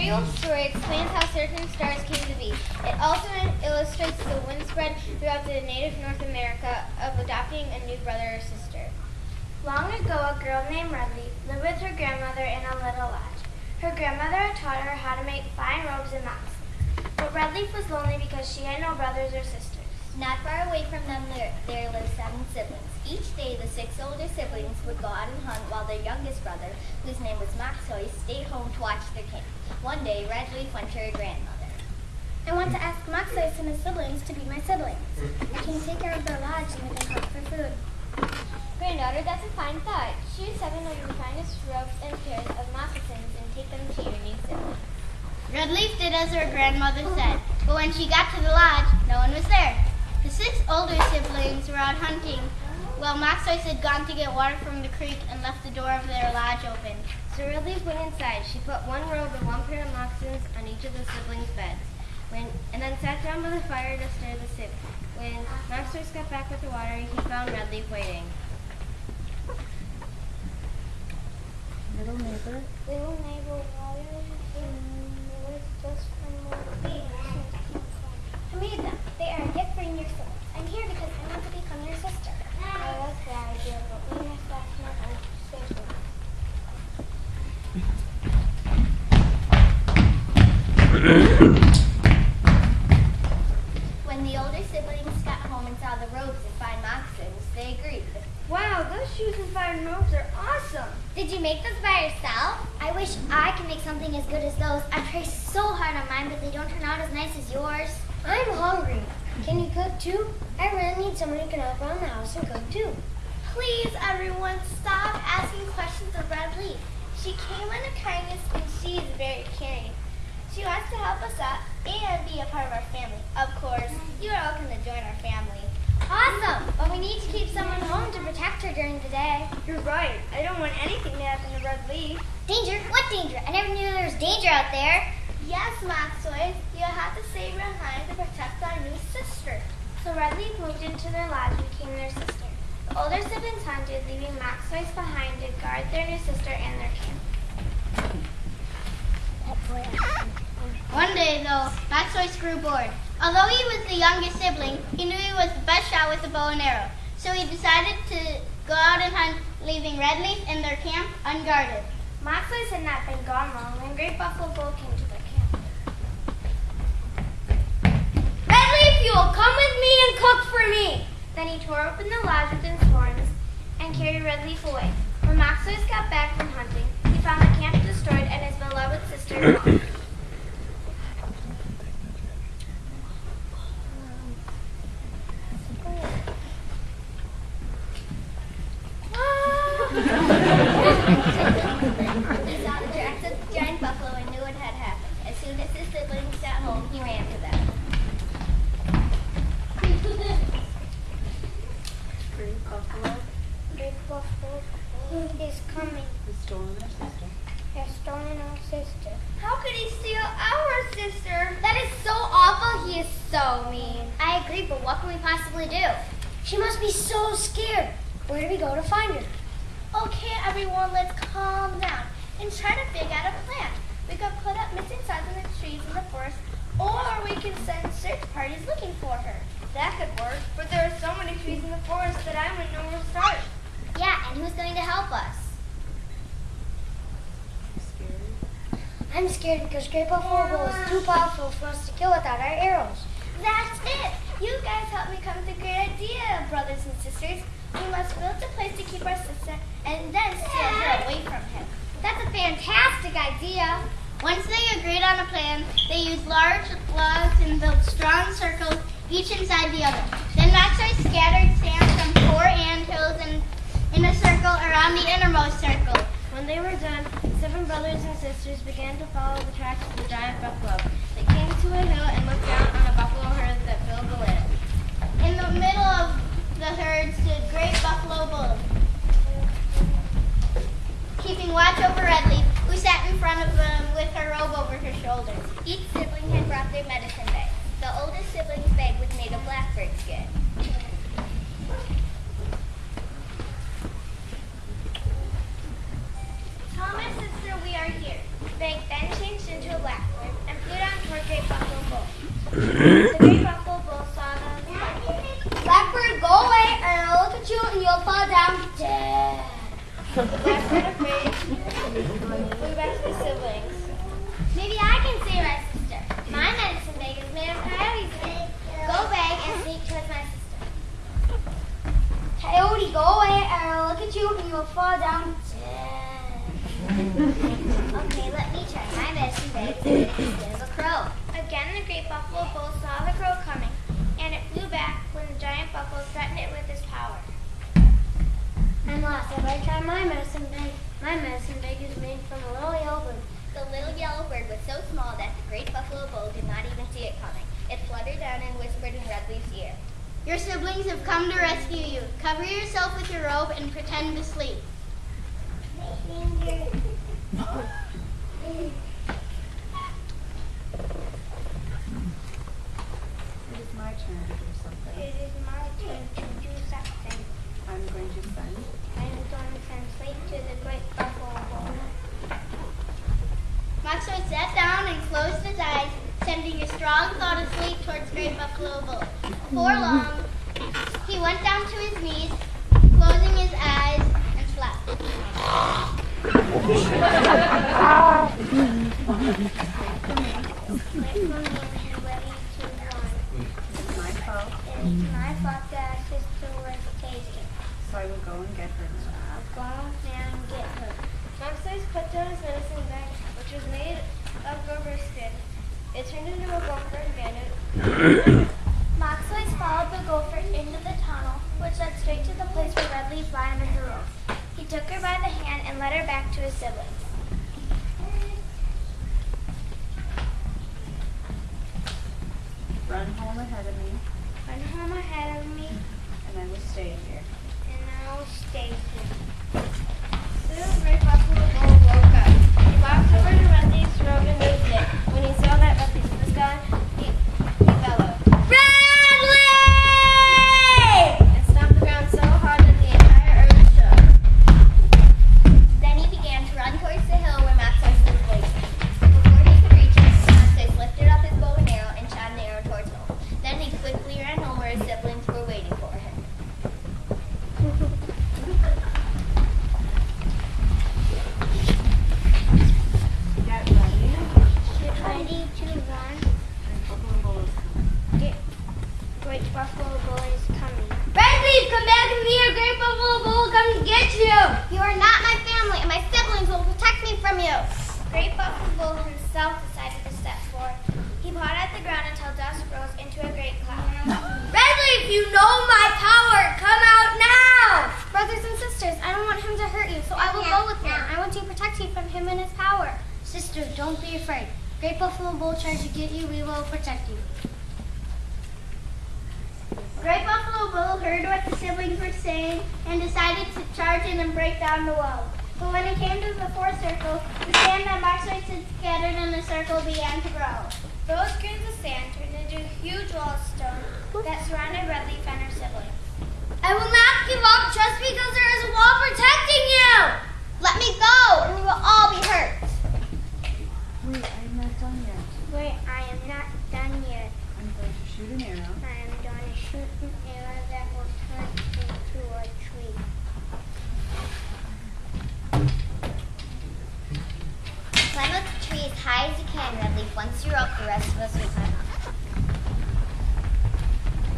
very old story explains how certain stars came to be. It also illustrates the windspread throughout the native North America of adopting a new brother or sister. Long ago, a girl named Redleaf lived with her grandmother in a little lodge. Her grandmother had taught her how to make fine robes and moccasins. But Redleaf was lonely because she had no brothers or sisters. Not far away from them there lived 7 siblings. Each day, the 6 older siblings would go out and hunt while their youngest brother, whose name was Maxoy, stayed home to watch their camp. One day, Redleaf went to her grandmother. I want to ask Maxoy and his siblings to be my siblings. I can take care of their lodge and we can hunt for food. Granddaughter, that's a fine thought. Choose 7 of the finest robes and pairs of moccasins and take them to your new sibling. Redleaf did as her grandmother said, but when she got to the lodge, no one was there. The 6 older siblings were out hunting, while Maxoy had gone to get water from the creek and left the door of their lodge open. So Redleaf went inside. She put 1 robe and 1 pair of moccasins on each of the siblings' beds, and then sat down by the fire to stir the soup. When Maxoy got back with the water, he found Redleaf waiting. Little neighbor. Little neighbor, water was just one more thing. I made them. They are a gift for your siblings. I'm here because I want to become your sister. I love that idea, but we must ask my own When the older siblings got home and saw the robes and fine moccasins, they agreed. Wow, those shoes and fine robes are awesome! Did you make those by yourself? I wish I could make something as good as those. I've tried so hard on mine, but they don't turn out as nice as yours. I'm hungry. Can you cook too? I really need someone who can help around the house and cook too. Please, everyone, stop asking questions of Redleaf. She came out of kindness and she is very caring. She wants to help us out and be a part of our family. Of course, you are welcome to join our family. Awesome! But we need to keep someone home to protect her during the day. You're right. I don't want anything to happen to Redleaf. Danger? What danger? I never knew there was danger out there. Yes, Maxoy. You'll have to stay behind to protect our new sister. So Redleaf moved into their lodge and became their sister. The older siblings hunted, leaving Maxoy behind to guard their new sister and their camp. One day, though, Maxoy grew bored. Although he was the youngest sibling, he knew he was the best shot with a bow and arrow. So he decided to go out and hunt, leaving Redleaf and their camp unguarded. Maxoy had not been gone long when Great Buffalo Bull came to their camp. Redleaf, you will come with me and cook for me! Then he tore open the lodge with his horns and carried Redleaf away. When Maxoy got back from hunting, he found the camp destroyed and his beloved sister gone. He saw the tracks of the giant buffalo and knew what had happened. As soon as his siblings got home, he ran to them. Great buffalo. Great Buffalo is coming. Has stolen our sister. Has stolen our sister. How could he steal our sister? That is so awful. He is so mean. I agree, but what can we possibly do? She must be so scared. Where do we go to find her? Okay, everyone, let's calm down and try to figure out a plan. We could put up missing signs in the trees in the forest, or we can send search parties looking for her. That could work, but there are so many trees in the forest that I wouldn't know where to start. Yeah, and who's going to help us? I'm scared because Great Buffalo Bull is too powerful for us to kill without our arrows. That's it! You guys helped me come up with a great idea, brothers and sisters. We must build a place to keep our sister and then steal her away from him. That's a fantastic idea. Once they agreed on a plan, they used large logs and built strong circles, each inside the other. Then Maxoy scattered sand from 4 anthills in a circle around the innermost circle. When they were done, 7 brothers and sisters began to follow the tracks of the giant buffalo. They came to a hill and looked down on a buffalo herd that filled the land. In the middle of the herd stood Great Buffalo Bull, keeping watch over Redleaf, who sat in front of them with her robe over her shoulders. Each sibling had brought their medicine bag. The oldest sibling's bag was made of blackbird skin. Tell my sister we are here. The bag then changed into a backward and flew down toward Great Buffalo Bull. The Great Buffalo Bull saw them. Blackbird, go away, and I'll look at you, and you'll fall down dead. The Blackbird, afraid, flew back to the siblings. Maybe I can save my sister. My medicine bag is made of coyote's meat. Go bag and sneak towards my sister. Coyote, go away, and I'll look at you, and you'll fall down dead. Okay, let me try. My medicine bag is made instead of a crow. Again, the Great Buffalo Bull saw the crow coming, and it flew back when the giant buffalo threatened it with his power. I'm lost. I better try my medicine bag. My medicine bag is made from a little yellow bird. The little yellow bird was so small that the Great Buffalo Bull did not even see it coming. It fluttered down and whispered in Redleaf's ear. Your siblings have come to rescue you. Cover yourself with your robe and pretend to sleep. It is my turn to do something. It is my turn to do something. I'm going to send. I'm going to translate to the Great Buffalo Bull. Maxwell sat down and closed his eyes, sending a strong thought of sleep towards Great Buffalo Bull. Before long, he went down to his knees, closing his eyes, and slept. It's my fault, It's my fault that our sister was taken. so I will go and get her now. I'll go and get her. Maxwell put down his medicine bag, which was made of gopher skin. It turned into a gopher and banded. Moxley followed the gopher into the tunnel, which led straight to the place where Redleaf lay under her robe. He took her by the hand and led her back to his siblings. Run home ahead of me, Run home ahead of me, and I will stay here. and I'll stay here. Soon Great Buffalo Bull woke up. He walked over to Redleaf's robe and moved it. When he saw that Redleaf was gone, he bellowed Redleaf! and stomped the ground so hard that the entire earth shook. Then he began to run towards the hill where Maxwell was waiting. Before he could reach it, Maxwell lifted up his bow and arrow and shot an arrow towards home. Then he quickly ran home where his siblings were waiting for him. Get ready. Get ready to run. Great Buffalo Bull is coming. Great Buffalo Bull is coming. Redleaf, come back in here! Great Buffalo Bull will come to get you! You are not my family, and my siblings will protect me from you. Great Buffalo Bull himself decided to step forward. He pawed at the ground until dust rose into a great cloud. Redleaf, you know my power! Come out now! Brothers and sisters, I don't want him to hurt you, so I will go with him. I want to protect you from him and his power. Sisters, don't be afraid. Great Buffalo Bull tries to get you, we will protect you. Great Buffalo Bull heard what the siblings were saying and decided to charge in and break down the wall. But when it came to the fourth circle, the sand that Maxwell had scattered in the circle began to grow. Those grains of sand turned into a huge wall of stone that surrounded Redleaf and her siblings. I will not give up just because there is a wall protecting you! Let me go, or we will all be hurt. Wait, I'm not done yet. Wait, I am not done yet. I'm going to shoot an arrow. I am going to shoot an arrow that will turn into a tree. Climb up the tree as high as you can, Redleaf. Once you're up, the rest of us will climb up.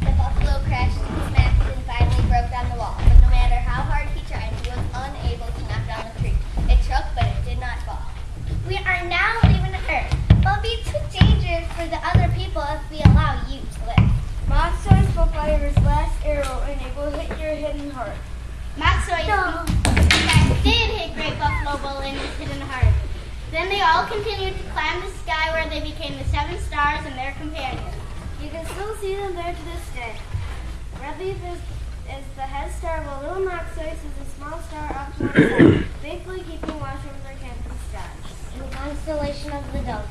The buffalo crashed and smacked and finally broke down the wall. But no matter how hard he tried, he was unable to knock down the tree. It shook, but it did not fall. We are now leaving the earth. It will be too dangerous for the other people if we allow you to live. Maxwell will fire his last arrow and it will hit your hidden heart. Maxwell did hit Great Buffalo Bull in his hidden heart. Then they all continued to climb the sky where they became the 7 stars and their companions. You can still see them there to this day. Redleaf is the head star, while little Maxwell is a small star off to one side, faithfully keeping watch over their camping stars. And the constellation of the dove.